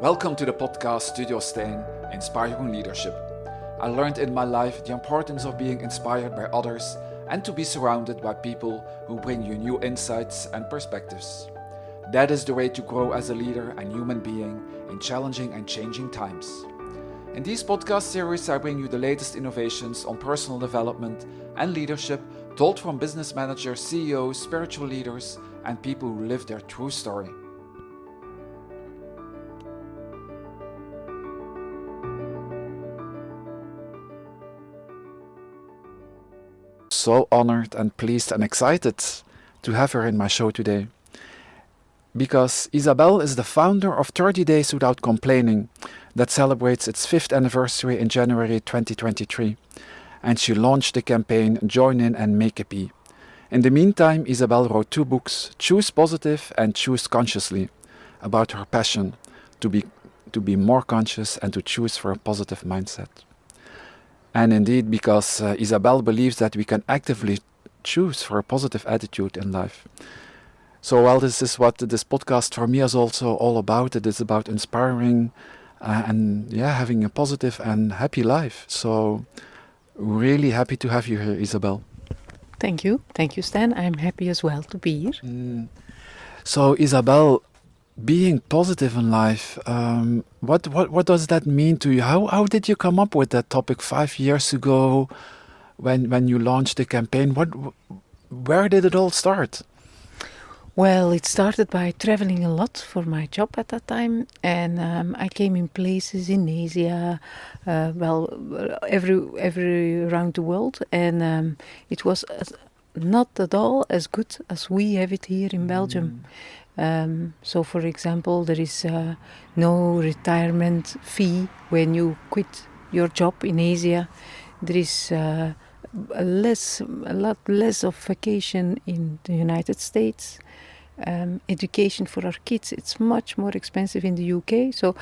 Welcome to the podcast Studio Steen, Inspiring Leadership. I learned in my life the importance of being inspired by others and to be surrounded by people who bring you new insights and perspectives. That is the way to grow as a leader and human being in challenging and changing times. In these podcast series, I bring you the latest innovations on personal development and leadership told from business managers, CEOs, spiritual leaders, and people who live their true story. So honored and pleased and excited to have her in my show today. Because Isabelle is the founder of 30 Days Without Complaining that celebrates its 5th anniversary in January 2023. And she launched the campaign Join In and Make a Be. In the meantime, Isabelle wrote 2 books, Choose Positive and Choose Consciously, about her passion to be more conscious and to choose for a positive mindset. And indeed, because Isabelle believes that we can actively choose for a positive attitude in life. So, this is what this podcast for me is also all about. It is about inspiring and having a positive and happy life. So, really happy to have you here, Isabelle. Thank you, Stan. I'm happy as well to be here. So, Isabelle, being positive in life, what does that mean to you? How did you come up with that topic 5 years ago, when you launched the campaign? Where did it all start? Well, it started by traveling a lot for my job at that time, and I came in places in Asia, every around the world, and it was not at all as good as we have it here in Belgium. So, for example, there is no retirement fee when you quit your job in Asia. There is a lot less of vacation in the United States. Education for our kids, it's much more expensive in the UK. So,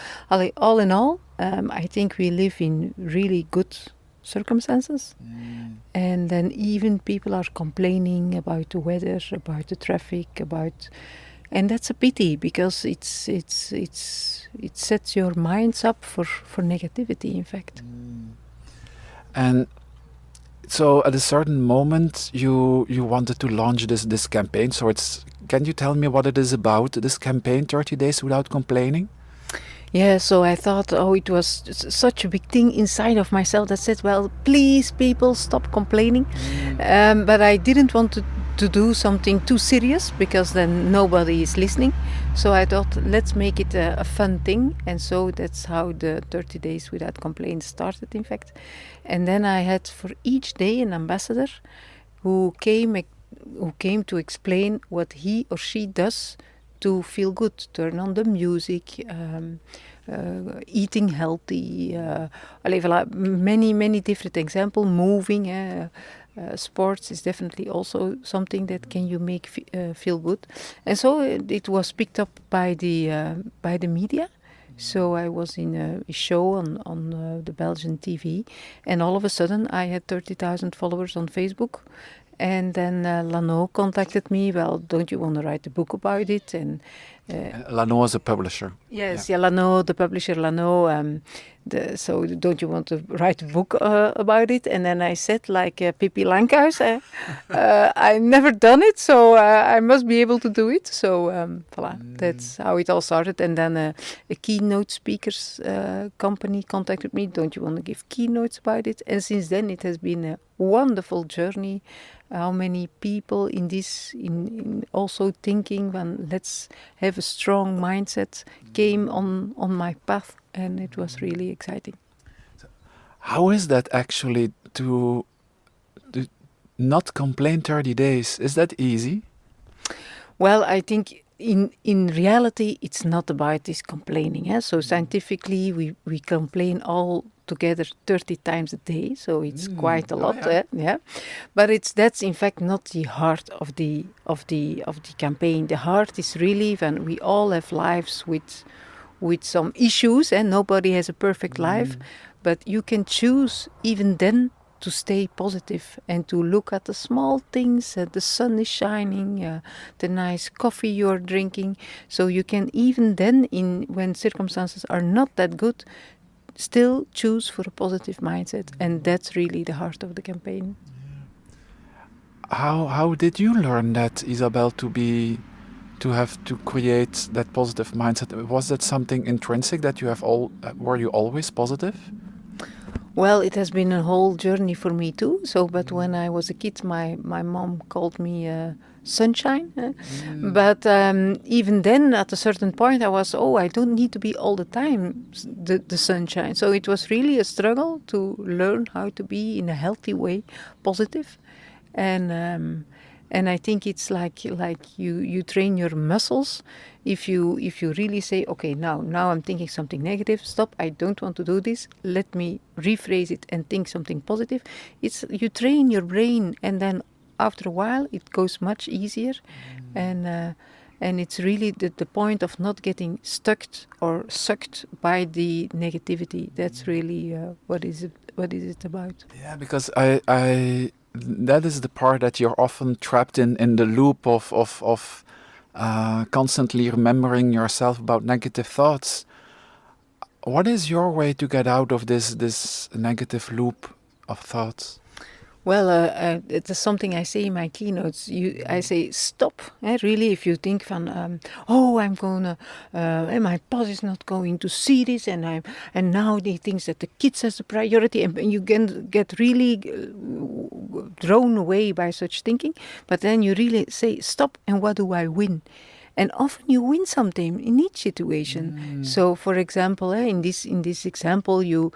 all in all, I think we live in really good circumstances. And then even people are complaining about the weather, about the traffic, and that's a pity, because it sets your minds up for negativity, in fact. And so at a certain moment you wanted to launch this campaign. So can you tell me what it is about, this campaign 30 Days Without Complaining? Yeah, so I thought, it was such a big thing inside of myself that said, well, please, people, stop complaining. But I didn't want to do something too serious, because then nobody is listening. So I thought, let's make it a fun thing. And so that's how the 30 Days Without Complaints started, in fact. And then I had for each day an ambassador who came to explain what he or she does to feel good. Turn on the music, eating healthy, many different examples. Moving, sports is definitely also something that can you make feel good. And so it was picked up by the media. So I was in a show on the Belgian TV, and all of a sudden I had 30,000 followers on Facebook. And then Lano contacted me. Well, don't you want to write a book about it? And Lano is a publisher. Yes, Lano, the publisher Lano. So don't you want to write a book about it? And then I said, like Pippi Lankhuis, I never done it, so I must be able to do it. So voilà, that's how it all started. And then a keynote speakers company contacted me. Don't you want to give keynotes about it? And since then, it has been a wonderful journey. How many people in also thinking, when let's have a strong mindset, came on my path, and it was really exciting. How is that actually to not complain 30 days? Is that easy? Well, I think in reality, it's not about this complaining. So scientifically, we complain all together 30 times a day, so it's quite a lot. But that's in fact not the heart of the campaign. The heart is really when we all have lives with some issues, and nobody has a perfect life, but you can choose even then to stay positive and to look at the small things. The sun is shining, the nice coffee you're drinking. So you can even then, when circumstances are not that good, still choose for a positive mindset. And that's really the heart of the campaign. How did you learn that, Isabelle, to have to create that positive mindset? Was that something intrinsic that you have were you always positive? Well, it has been a whole journey for me too. So, but when I was a kid, my mom called me sunshine. But even then, at a certain point, I don't need to be all the time the sunshine. So it was really a struggle to learn how to be in a healthy way, positive, and I think it's like you train your muscles. If you really say, okay, now I'm thinking something negative, stop, I don't want to do this, let me rephrase it and think something positive. You train your brain, and then after a while it goes much easier. And it's really the point of not getting stuck or sucked by the negativity. That's really what is it about. Yeah, because I that is the part that you're often trapped in the loop of constantly remembering yourself about negative thoughts. What is your way to get out of this negative loop of thoughts? Well, it is something I say in my keynotes. I say stop. Really, if you think van, I'm gonna, my boss is not going to see this, and now he thinks that the kids has a priority, and you can get really thrown away by such thinking. But then you really say stop, and what do I win? And often you win something in each situation. So, for example, in this example, you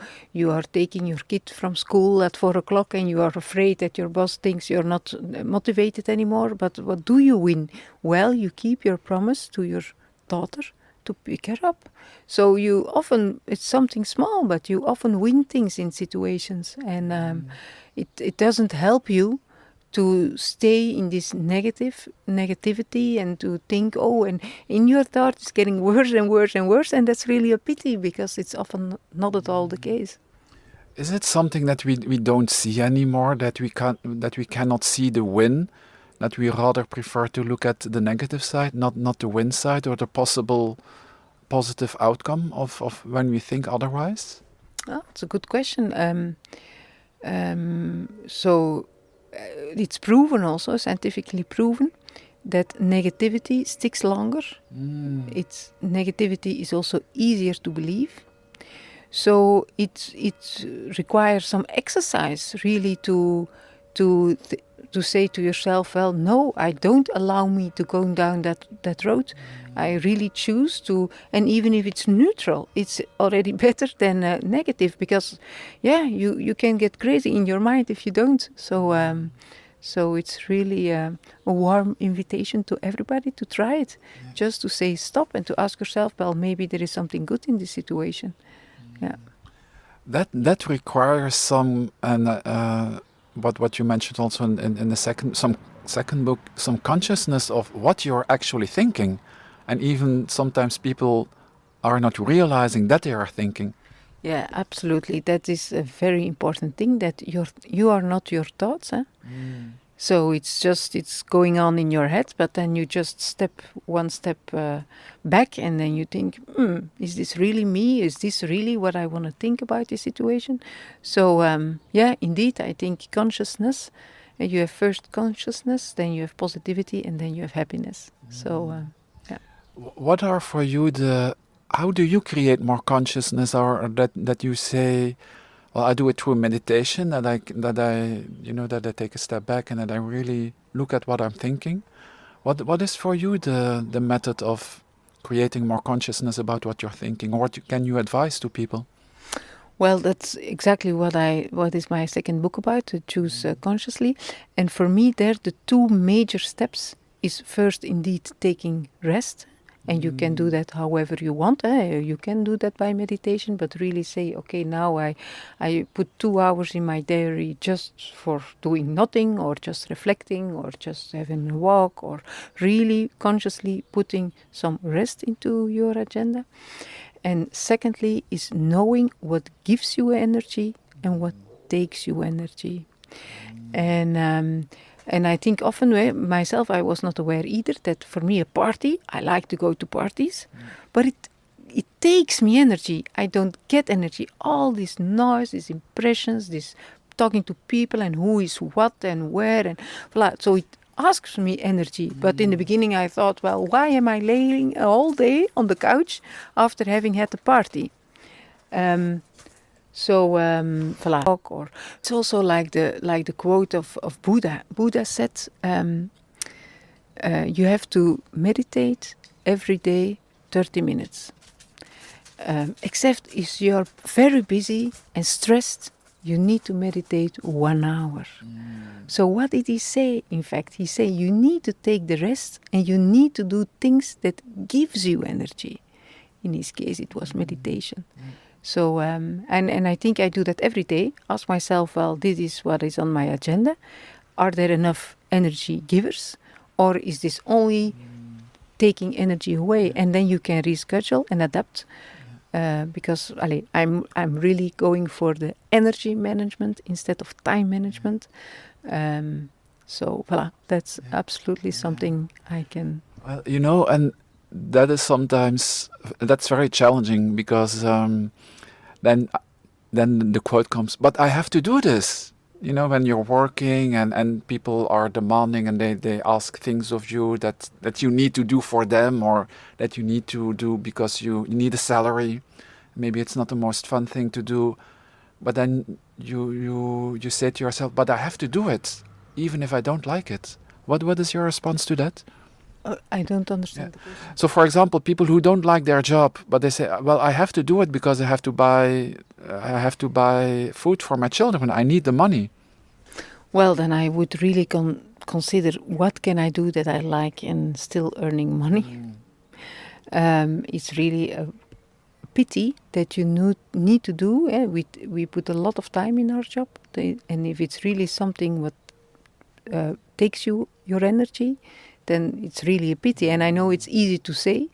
are taking your kid from school at 4 o'clock, and you are afraid that your boss thinks you're not motivated anymore. But what do you win? Well, you keep your promise to your daughter to pick her up. So it's something small, but you often win things in situations, and it doesn't help you to stay in this negativity and to think, and in your thought it's getting worse and worse and worse, and that's really a pity, because it's often not at all the case. Is it something that we don't see anymore, that we cannot see the win, that we rather prefer to look at the negative side, not the win side or the possible positive outcome of when we think otherwise? It's a good question. So it's proven, also scientifically proven, that negativity sticks longer. Negativity is also easier to believe. So it requires some exercise, really, to say to yourself, well, no, I don't allow me to go down that road. I really choose to, and even if it's neutral, it's already better than negative, because you can get crazy in your mind if you don't. So it's really a warm invitation to everybody to try it, just to say stop and to ask yourself, well, maybe there is something good in this situation. Yeah. That requires some, and what you mentioned also in the second book, some consciousness of what you're actually thinking, and even sometimes people are not realizing that they are thinking. Yeah, absolutely. That is a very important thing, that you are not your thoughts. So it's going on in your head, but then you just step one step back, and then you think, is this really me? Is this really what I want to think about this situation? So indeed, I think consciousness. You have first consciousness, then you have positivity, and then you have happiness. So What are for you how do you create more consciousness, or that you say, well, I do it through meditation, that I take a step back and that I really look at what I'm thinking. What is for you the method of creating more consciousness about what you're thinking, or what can you advise to people? Well, that's exactly what is my second book about, to choose consciously. And for me, there the two major steps is first indeed taking rest. And you can do that however you want. You can do that by meditation, but really say, okay, now I put 2 hours in my diary just for doing nothing, or just reflecting, or just having a walk, or really consciously putting some rest into your agenda. And secondly is knowing what gives you energy and what takes you energy. And I think often myself, I was not aware either that for me a party, I like to go to parties, but it takes me energy. I don't get energy. All this noise, these impressions, this talking to people and who is what and where and blah. So it asks me energy. But in the beginning I thought, well, why am I laying all day on the couch after having had a party? Voilà. Or it's also like the quote of Buddha. Buddha said, you have to meditate every day 30 minutes. Except if you're very busy and stressed, you need to meditate 1 hour. So what did he say? In fact, he said you need to take the rest and you need to do things that gives you energy. In his case, it was meditation. So, and I think I do that every day. Ask myself, well, this is what is on my agenda. Are there enough energy givers? Or is this only taking energy away? And then you can reschedule and adapt. Because I'm really going for the energy management instead of time management. So, voilà, that's absolutely something I can... Well, and that is sometimes, that's very challenging because then the quote comes, but I have to do this. When you're working and people are demanding and they ask things of you that you need to do for them or that you need to do because you need a salary. Maybe it's not the most fun thing to do, but then you say to yourself, but I have to do it, even if I don't like it. What is your response to that? I don't understand the question. So, for example, people who don't like their job, but they say, well, I have to do it because I have to buy food for my children. I need the money. Well, then I would really consider what can I do that I like and still earning money. It's really a pity that you need to do. We put a lot of time in our job, and if it's really something what takes you your energy, then it's really a pity. And I know it's easy to say,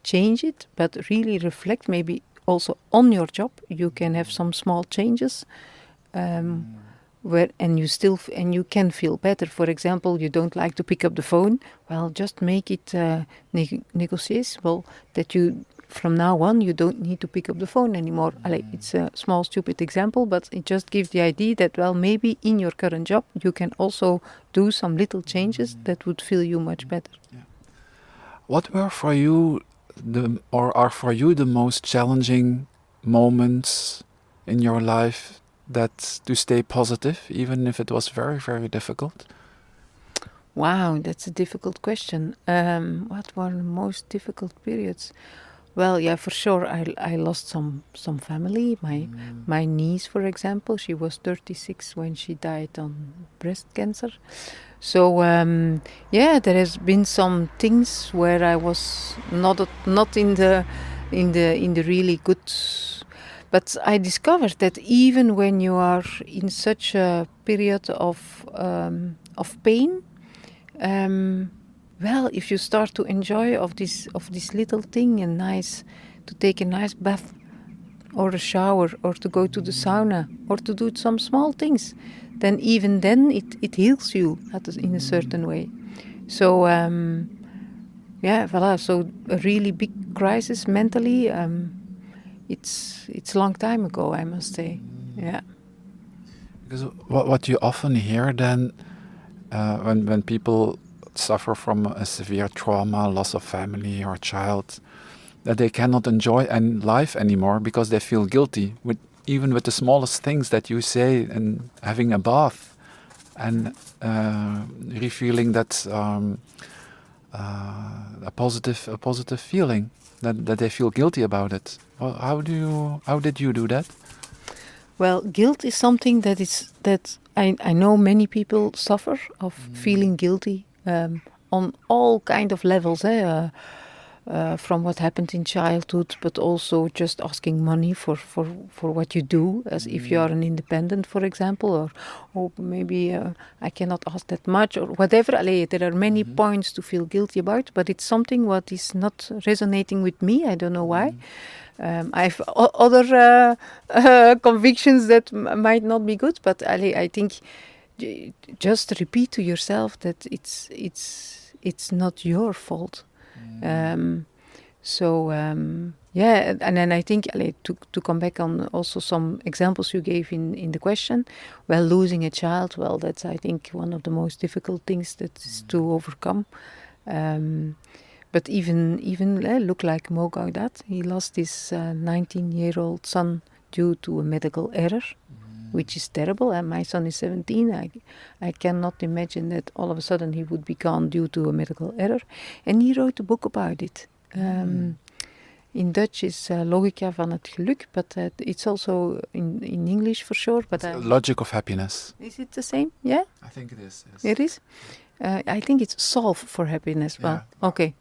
change it, but really reflect maybe also on your job. You can have some small changes, where you can feel better. For example, you don't like to pick up the phone. Well, just make it negotiable that you from now on you don't need to pick up the phone anymore. It's a small stupid example, but it just gives the idea that, well, maybe in your current job you can also do some little changes that would feel you much better. What were for you are for you the most challenging moments in your life that to stay positive, even if it was very, very difficult? Wow, that's a difficult question. What were the most difficult periods? Well, yeah, for sure. I lost some family. My niece, for example, she was 36 when she died on breast cancer. So there has been some things where I was not in the really good. But I discovered that even when you are in such a period of pain. Well, if you start to enjoy of this little thing and to take a nice bath or a shower or to go to the sauna or to do some small things, then even then it heals you in a certain way. So voilà. So a really big crisis mentally. It's a long time ago, I must say. Yeah. Because what you often hear then, when people suffer from a severe trauma, loss of family or child, that they cannot enjoy life anymore because they feel guilty even with the smallest things that you say, and having a bath and feeling that a positive feeling that they feel guilty about it. Well, how did you do that? Well, guilt is something that I know many people suffer of feeling guilty on all kind of levels. from what happened in childhood, but also just asking money for what you do, as if you are an independent, for example, or maybe I cannot ask that much, or whatever. Allee, there are many points to feel guilty about, but it's something what is not resonating with me. I don't know why. I have other convictions that might not be good, but I think just repeat to yourself that it's not your fault. Yeah, and then I think to come back on also some examples you gave in the question. Well, losing a child, well, that's I think one of the most difficult things that is to overcome. But even look like Mo Gaudat. He lost his 19-year-old son due to a medical error, which is terrible. And my son is 17. I cannot imagine that all of a sudden he would be gone due to a medical error. And he wrote a book about it. In Dutch is Logica van het geluk, but it's also in English for sure. But Logic of happiness. Is it the same? Yeah? I think it is. Yes. It is? I think it's Solve for Happiness. Well, yeah. Okay.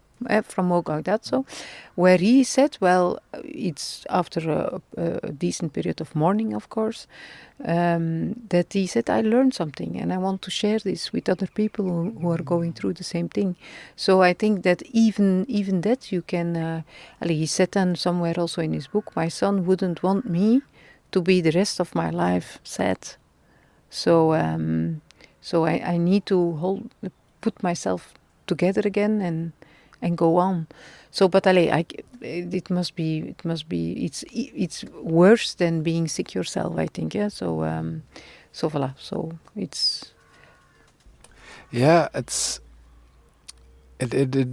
From Mo Gaudat, so where he said, well, it's after a decent period of mourning, of course, that he said, I learned something and I want to share this with other people who are going through the same thing. So I think that even that you can, he said then somewhere also in his book, my son wouldn't want me to be the rest of my life sad. So I need to put myself together again and go on. So, but it must be. It's worse than being sick yourself, I think. Yeah. So voilà. So it's. Yeah, it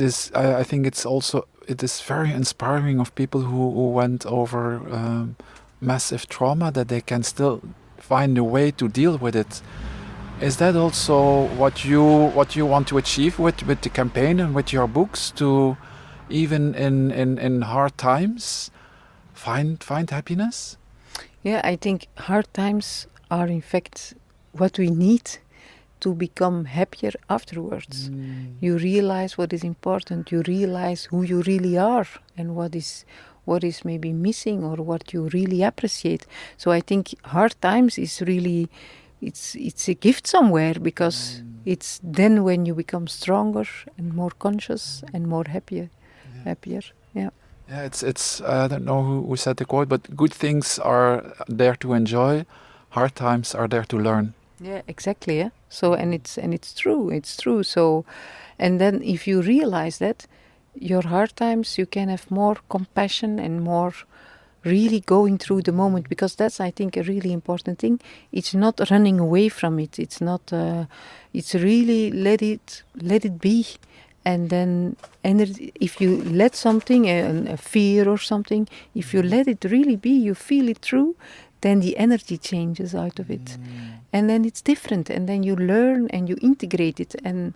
is. I think it is very inspiring of people who went over massive trauma, that they can still find a way to deal with it. Is that also what you want to achieve with the campaign and with your books, to even in hard times find happiness? Yeah, I think hard times are in fact what we need to become happier afterwards. You realize what is important, you realize who you really are and what is maybe missing or what you really appreciate. So I think hard times is really it's a gift somewhere, because it's then when you become stronger and more conscious and more happier. Yeah. Yeah, it's I don't know who said the quote, but good things are there to enjoy, hard times are there to learn. Yeah, exactly. Yeah. So and it's true. So, and then if you realize that your hard times, you can have more compassion and more really going through the moment, because that's, I think, a really important thing. It's not running away from it. It's not. It's really let it be, and then if you let something, a fear or something, if you let it really be, you feel it through, then the energy changes out of it, and then it's different, and then you learn and you integrate it, and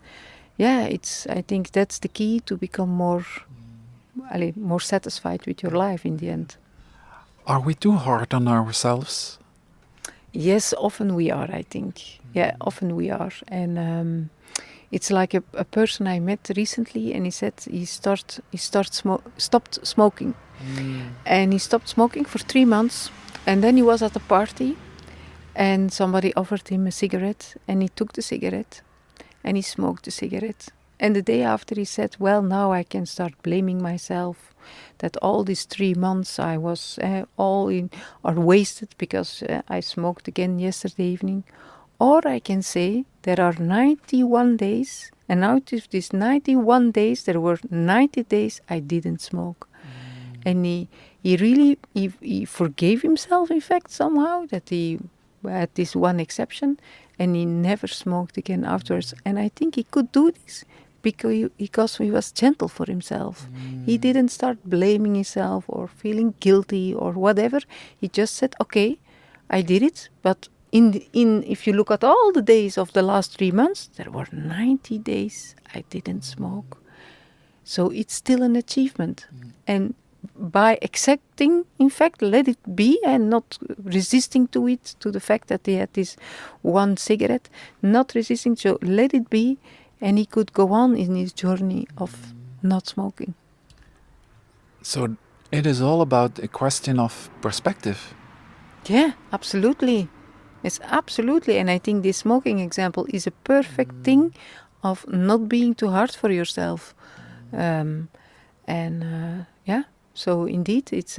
yeah, I think that's the key to become more satisfied with your life in the end. Are we too hard on ourselves? Yes, often we are, I think. Yeah, often we are. And it's like a person I met recently, and he said he stopped smoking. And he stopped smoking for 3 months. And then he was at a party, and somebody offered him a cigarette, and he took the cigarette, and he smoked the cigarette. And the day after he said, well, now I can start blaming myself that all these 3 months I was are wasted because I smoked again yesterday evening. Or I can say there are 91 days, and out of these 91 days, there were 90 days I didn't smoke. And he really forgave himself, in fact, somehow, that he had this one exception, and he never smoked again afterwards. And I think he could do this because he was gentle for himself. He didn't start blaming himself or feeling guilty or whatever. He just said, okay, I did it, but if you look at all the days of the last 3 months, there were 90 days I didn't smoke. So it's still an achievement. And by accepting, in fact, let it be, and not resisting to it, to the fact that he had this one cigarette, not resisting, so let it be, and he could go on in his journey of not smoking. So it is all about a question of perspective. Yeah, absolutely. It's absolutely, and I think this smoking example is a perfect thing of not being too hard for yourself. Um, and yeah, so indeed, it's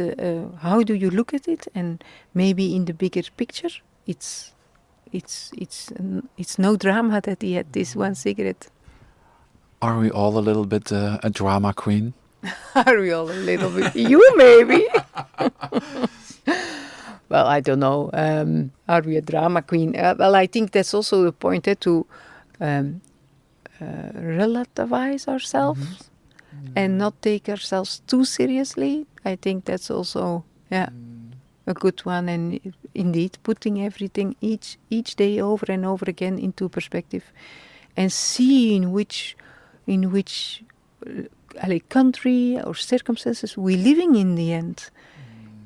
how do you look at it, and maybe in the bigger picture, it's no drama that he had this one cigarette. Are we all a little bit a drama queen? Are we all a little bit? You maybe. Well, I don't know. Are we a drama queen? Well, I think that's also the point to um, relativize ourselves and not take ourselves too seriously. I think that's also a good one. And indeed, putting everything each day over and over again into perspective, and seeing in which country or circumstances we're living in the end.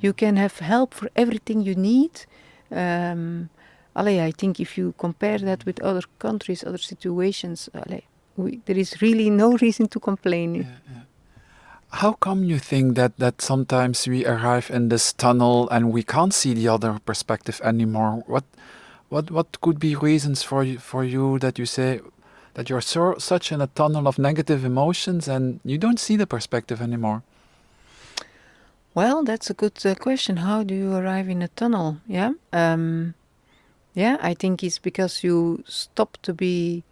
You can have help for everything you need. I think if you compare that with other countries, other situations, there is really no reason to complain. How come you think that sometimes we arrive in this tunnel and we can't see the other perspective anymore? What could be reasons for you that you say that you're such in a tunnel of negative emotions and you don't see the perspective anymore? Well, that's a good question. How do you arrive in a tunnel? Yeah. I think it's because you stop to be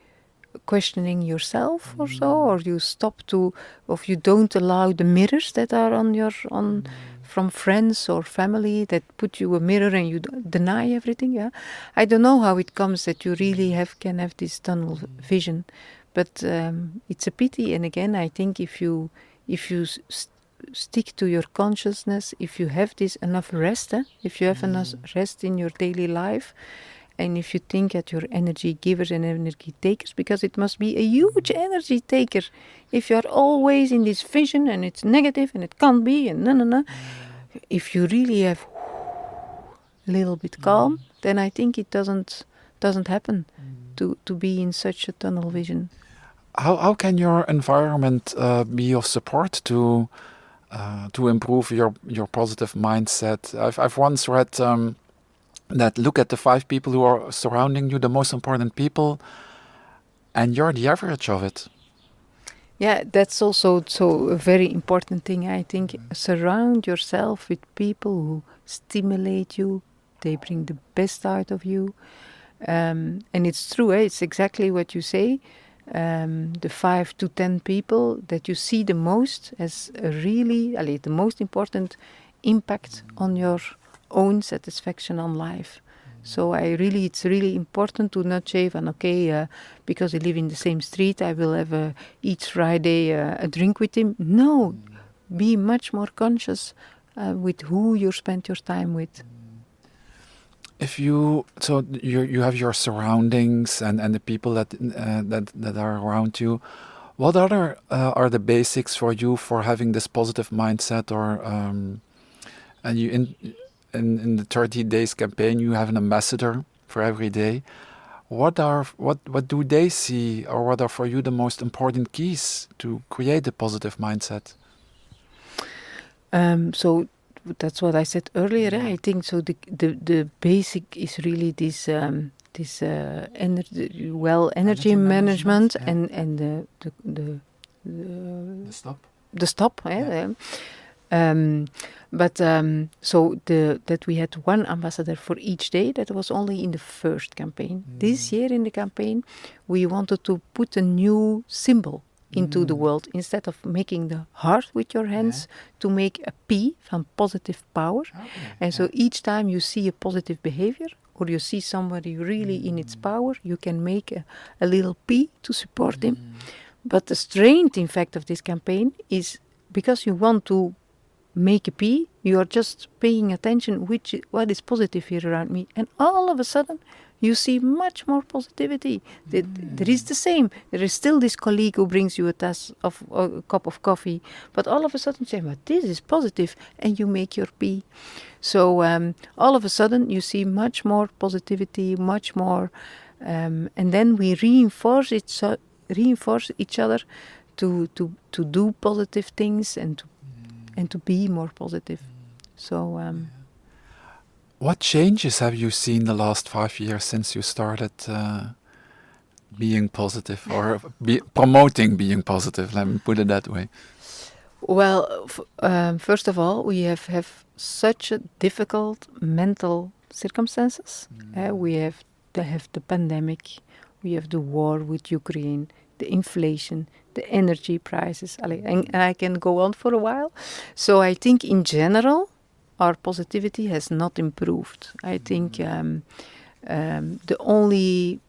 questioning yourself or so, or you stop to, or you don't allow the mirrors that are on from friends or family that put you a mirror and you deny everything. Yeah, I don't know how it comes that you really can have this tunnel vision, but it's a pity. And again, I think if you stick to your consciousness, if you have this enough rest, if you have enough rest in your daily life, and if you think at your energy givers and energy takers, because it must be a huge energy taker if you are always in this vision and it's negative and it can't be and no. If you really have a little bit calm, then I think it doesn't happen to be in such a tunnel vision. How can your environment be of support to improve your positive mindset? I've once read that look at the 5 people who are surrounding you, the most important people, and you're the average of it. Yeah, that's also so a very important thing. I think surround yourself with people who stimulate you. They bring the best out of you. And it's true, it's exactly what you say. The 5 to 10 people that you see the most as really the most important impact on your own satisfaction on life. So it's really important to not say, because I live in the same street, I will have each Friday a drink with him. No, be much more conscious with who you spend your time with. If you have your surroundings and the people that are around you, what other are the basics for you for having this positive mindset? Or and you in the 30 days campaign you have an ambassador for every day. What do they see, or what are for you the most important keys to create a positive mindset? So that's what I said earlier. I think so. The basic is really this energy management and The stop. the stop. So that we had one ambassador for each day. That was only in the first campaign. This year in the campaign, we wanted to put a new symbol into the world. Instead of making the heart with your hands, to make a P from positive power. And so each time you see a positive behavior or you see somebody really in its power, you can make a little P to support him. But the strength, in fact, of this campaign is because you want to make a P, you are just paying attention what is positive here around me. And all of a sudden, you see much more positivity. There is the same. There is still this colleague who brings you a cup of coffee. But all of a sudden, you say, well, this is positive, and you make your P. So all of a sudden, you see much more positivity, much more. And then we reinforce each other to do positive things and and to be more positive. So What changes have you seen the last 5 years since you started being positive or promoting being positive? Let me put it that way. well, first of all, we have such a difficult mental circumstances. We have the pandemic, we have the war with Ukraine, the inflation, the energy prices, and I can go on for a while. So I think in general, our positivity has not improved. I think the only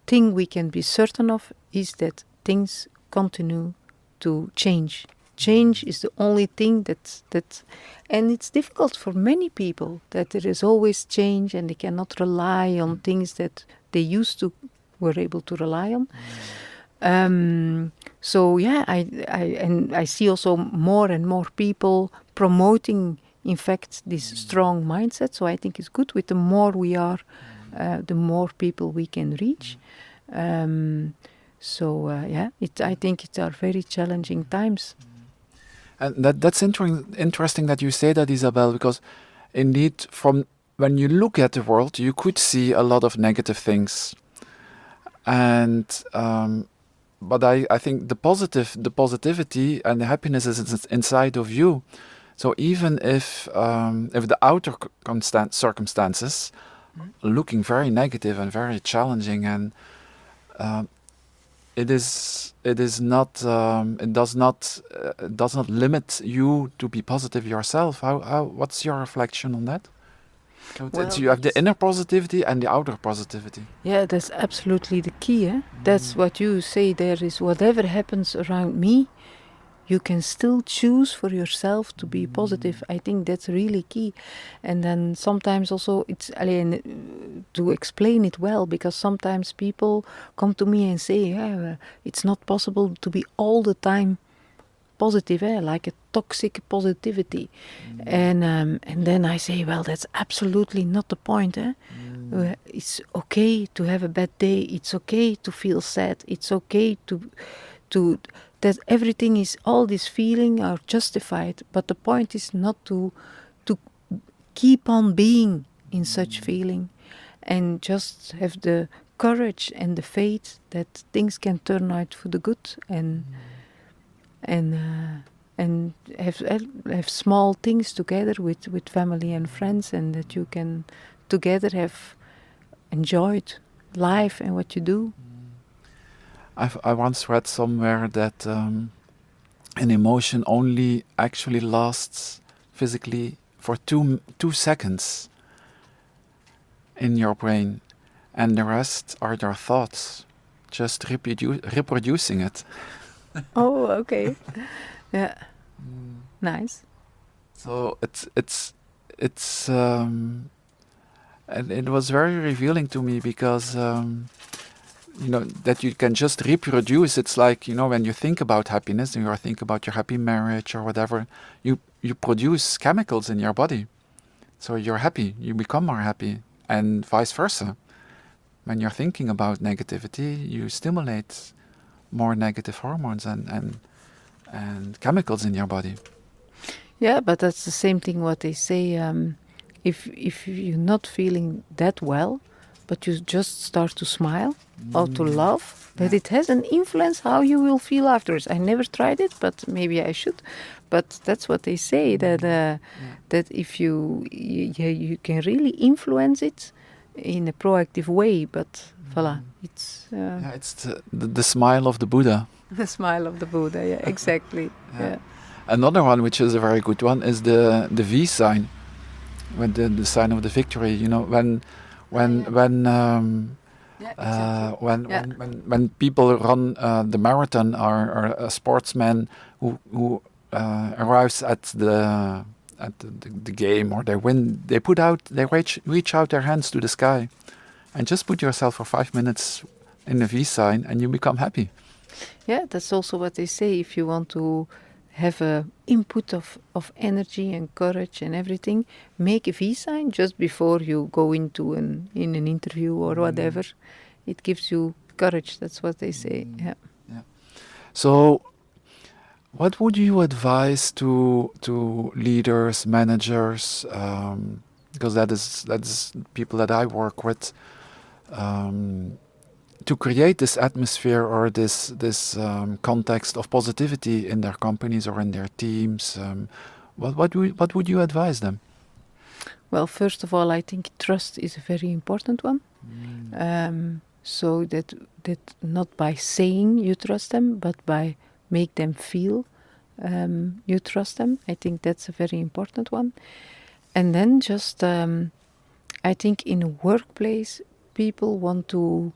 thing we can be certain of is that things continue to change. Change is the only thing that, and it's difficult for many people that there is always change and they cannot rely on things that they used to were able to rely on. So yeah, I see also more and more people promoting, in fact, this strong mindset. So I think it's good. With the more we are, the more people we can reach. I think it are very challenging times. And that's interesting that you say that, Isabelle, because indeed, from when you look at the world, you could see a lot of negative things. And but I think the positivity and the happiness is inside of you. So even if the outer circumstances looking very negative and very challenging, and it does not limit you to be positive yourself. What's your reflection on that? So you have the inner positivity and the outer positivity. Yeah, that's absolutely the key. That's what you say. There is whatever happens around me, you can still choose for yourself to be positive. I think that's really key. And then sometimes also it's to explain it well, because sometimes people come to me and say, it's not possible to be all the time positive, like a toxic positivity. And then I say, well, that's absolutely not the point. It's okay to have a bad day. It's okay to feel sad. It's okay to that everything is, all these feelings are justified. But the point is not to keep on being in such feeling, and just have the courage and the faith that things can turn out for the good, and have small things together with family and friends, and that you can together have enjoyed life and what you do. I once read somewhere that an emotion only actually lasts physically for 2 seconds in your brain, and the rest are your thoughts, just reproducing it. Oh, okay. Yeah. Nice. So and it was very revealing to me, because that you can just reproduce. It's like, when you think about happiness and you think about your happy marriage or whatever, you produce chemicals in your body. So you're happy, you become more happy, and vice versa. When you're thinking about negativity, you stimulate more negative hormones and chemicals in your body. Yeah, but that's the same thing what they say. If you're not feeling that well, but you just start to smile or to laugh, that it has an influence how you will feel afterwards. I never tried it, but maybe I should. But that's what they say, that if you can really influence it in a proactive way. But voila, it's it's the smile of the Buddha. The smile of the Buddha. Yeah, exactly. Yeah. Another one, which is a very good one, is the V sign, with the sign of the victory. When people run the marathon, or a sportsman who arrives at the game, or they win, they reach out their hands to the sky, and just put yourself for 5 minutes in the V sign, and you become happy. Yeah, that's also what they say. If you want to have a input of energy and courage and everything, make a V sign just before you go into an interview or whatever. It gives you courage. That's what they say. Yeah. So What would you advise to leaders, managers? Because that is people that I work with. To create this atmosphere or this context of positivity in their companies or in their teams, what would you advise them? Well, first of all, I think trust is a very important one. So that not by saying you trust them, but by make them feel you trust them. I think that's a very important one. And then just, I think in a workplace, people want to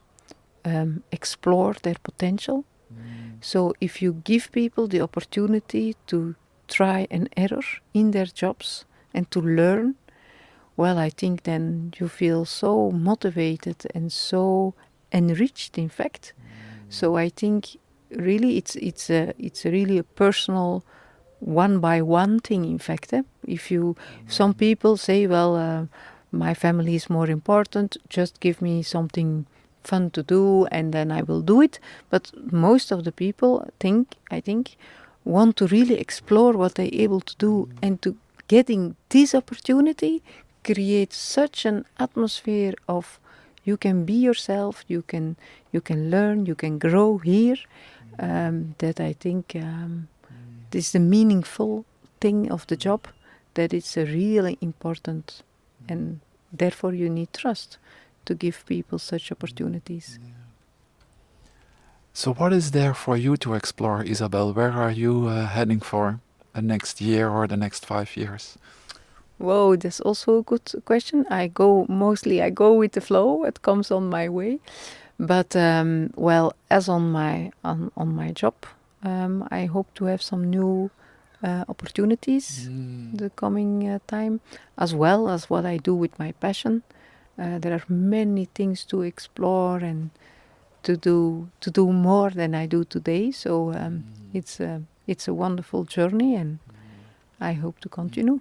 explore their potential. So if you give people the opportunity to try and error in their jobs and to learn, well, I think then you feel so motivated and so enriched, in fact. So I think really it's really a personal one by one thing, in fact. If some people say, well, my family is more important, just give me something fun to do and then I will do it. But most of the people I think want to really explore what they're able to do, and to getting this opportunity create such an atmosphere of you can be yourself, you can learn, you can grow here, that I think this is the meaningful thing of the job, that it's a really important, and therefore you need trust to give people such opportunities. So what is there for you to explore, Isabelle? Where are you heading for the next year or the next 5 years? Whoa, that's also a good question. I go with the flow. It comes on my way. But well, as on my job, I hope to have some new opportunities the coming time, as well as what I do with my passion. There are many things to explore and to do more than I do today. So it's a wonderful journey, and I hope to continue.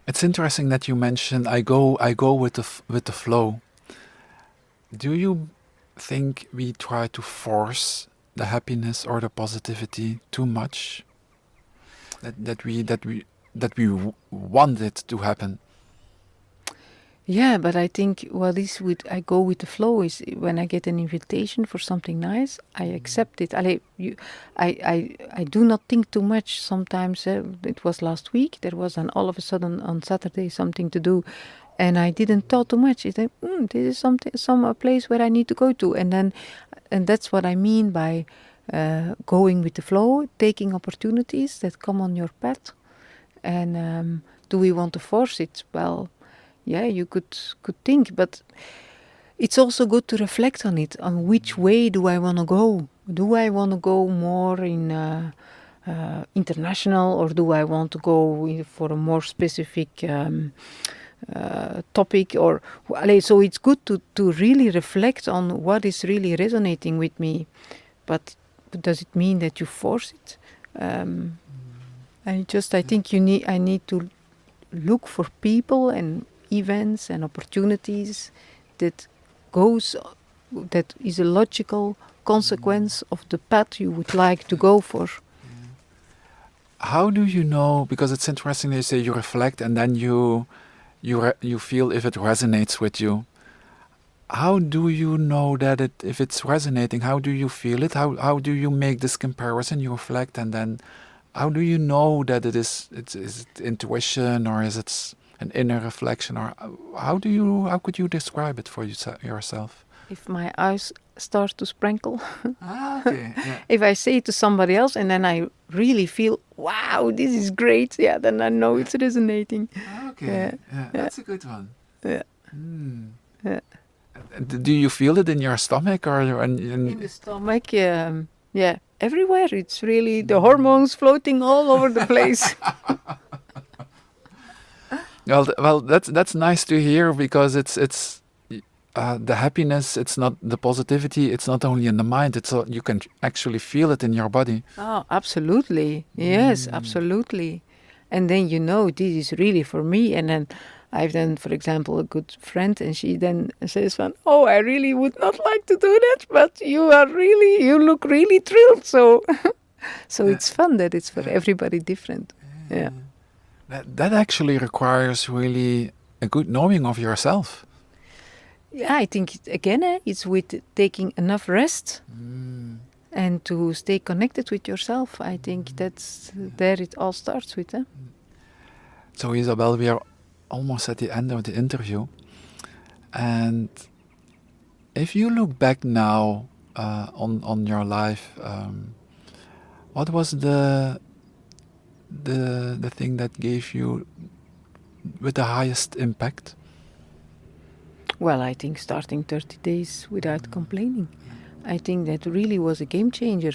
It's interesting that you mentioned I go with the flow. Do you think we try to force the happiness or the positivity too much? That we want it to happen. Yeah, but I think what is with I go with the flow is when I get an invitation for something nice, I accept it. I do not think too much. Sometimes it was last week. There was all of a sudden on Saturday something to do, and I didn't thought too much. It's like, this is a place where I need to go to, and that's what I mean by going with the flow, taking opportunities that come on your path. And do we want to force it? Well, yeah, you could think, but it's also good to reflect on it, on which way do I want to go. Do I want to go more in international, or do I want to go for a more specific topic? So it's good to really reflect on what is really resonating with me. But does it mean that you force it? I think I need to look for people and events and opportunities that is a logical consequence of the path you would like to go for. How do you know? Because it's interesting that you say you reflect and then you feel if it resonates with you. How do you know that if it's resonating? How do you feel it? How do you make this comparison? You reflect, and then how do you know that is it intuition, or is it an inner reflection, or how could you describe it for yourself? If my eyes start to sprinkle, Okay. Yeah. if I say it to somebody else and then I really feel, wow, this is great, yeah, then I know it's resonating. Okay. Yeah. That's a good one. Yeah. Yeah. Do you feel it in your stomach or in the stomach? Yeah, everywhere. It's really the hormones floating all over the place. Well, that's nice to hear, because it's the happiness. It's not the positivity. It's not only in the mind. You can actually feel it in your body. Oh, absolutely. Yes, absolutely. And then this is really for me. And then I've then, for example, a good friend, and she then says, "Oh, I really would not like to do that, but you look really thrilled." So So it's fun that it's for everybody different. Yeah. That actually requires really a good knowing of yourself. Yeah, I think again, it's with taking enough rest and to stay connected with yourself. I think that's there it all starts with. So, Isabelle, we are almost at the end of the interview. And if you look back now on your life, what was the thing that gave you with the highest impact? Well, I think starting 30 days without complaining. I think that really was a game changer.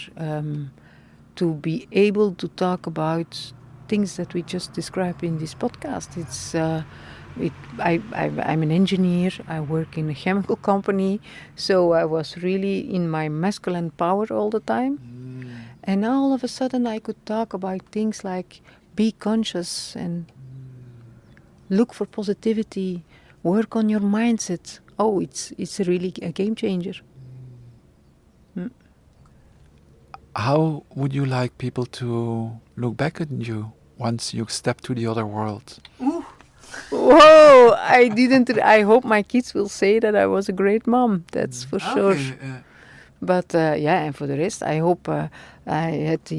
To be able to talk about things that we just described in this podcast. I'm an engineer. I work in a chemical company, so I was really in my masculine power all the time. And now all of a sudden I could talk about things like be conscious and look for positivity, work on your mindset. Oh, it's really a game changer. How would you like people to look back at you once you step to the other world? Whoa! I hope my kids will say that I was a great mom. That's for sure. But and for the rest, I hope I had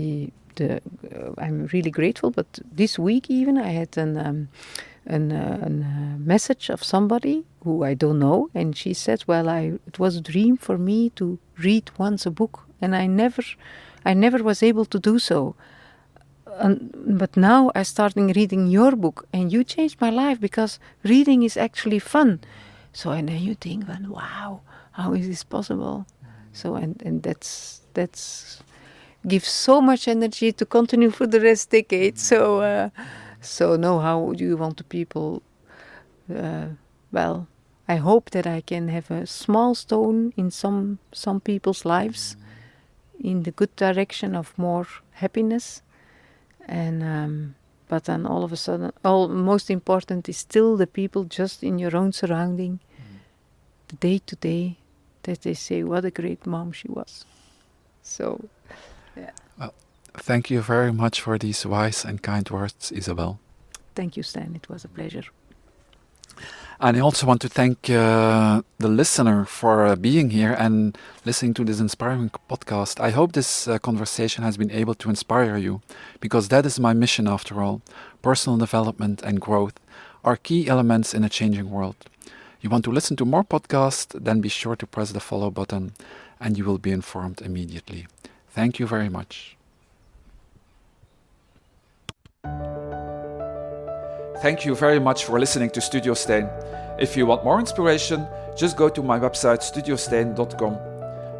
I'm really grateful. But this week even, I had a message of somebody who I don't know, and she said, "Well, it was a dream for me to read once a book, and I never was able to do so. But now I'm starting reading your book, and you changed my life because reading is actually fun." So and then you think, "Well, wow, how is this possible?" So and that's gives so much energy to continue for the rest decade. So no, how do you want the people? Well, I hope that I can have a small stone in some people's lives, in the good direction of more happiness, and but then all of a sudden, most important is still the people just in your own surrounding, the day to day, that they say what a great mom she was. So, yeah. Well, thank you very much for these wise and kind words, Isabelle. Thank you, Stan. It was a pleasure. And I also want to thank the listener for being here and listening to this inspiring podcast. I hope this conversation has been able to inspire you, because that is my mission after all. Personal development and growth are key elements in a changing world. You want to listen to more podcasts? Then be sure to press the follow button and you will be informed immediately. Thank you very much. Thank you very much for listening to Studio Steen. If you want more inspiration, just go to my website studiosteen.com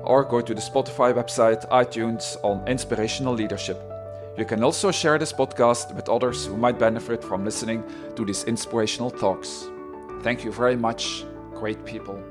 or go to the Spotify website, iTunes on inspirational leadership. You can also share this podcast with others who might benefit from listening to these inspirational talks. Thank you very much, great people.